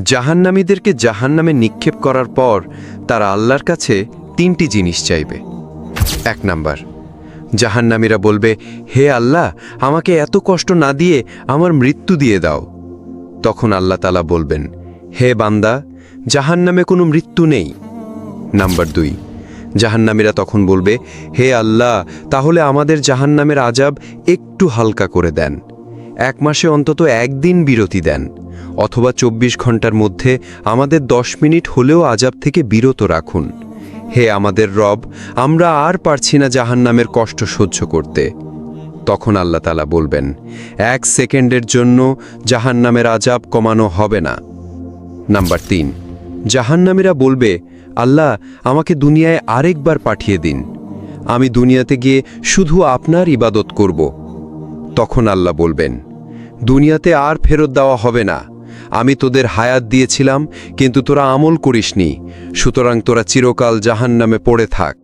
জাহান্নামীদেরকে জাহান্নামে নিক্ষেপ করার পর তারা আল্লাহর কাছে 3টি জিনিস চাইবে। 1 নাম্বার, জাহান্নামীরা বলবে, হে আল্লাহ, আমাকে এত কষ্ট না দিয়ে আমার মৃত্যু দিয়ে দাও। তখন আল্লাহ তাআলা বলবেন, হে বান্দা, জাহান্নামে কোনো মৃত্যু নেই। নাম্বার 2, জাহান্নামীরা তখন বলবে, হে আল্লাহ, তাহলে আমাদের জাহান্নামের আযাব একটু হালকা করে দেন, 1 মাসে অন্তত 1 দিন বিরতি দেন, অথবা 24 ঘন্টার মধ্যে আমাদের 10 মিনিট হলেও আযাব থেকে বিরত রাখুন। হে আমাদের রব, আমরা আর পারছি না জাহান্নামের কষ্ট সহ্য করতে। তখন আল্লাহ তাআলা বলবেন, 1 সেকেন্ডের জন্য জাহান্নামের আযাব কমানো হবে না। নাম্বার 3, জাহান্নামীরা বলবে, আল্লাহ, আমাকে দুনিয়ায় আরেকবার পাঠিয়ে দিন, আমি দুনিয়াতে গিয়ে শুধু আপনার ইবাদত করব। তখন আল্লাহ বলবেন, দুনিয়াতে আর ফেরত দেওয়া হবে না, আমি তোদের হায়াত দিয়েছিলাম কিন্তু তোরা আমল করিসনি, সুতরাং তোরা চিরকাল জাহান্নামে পড়ে থাক।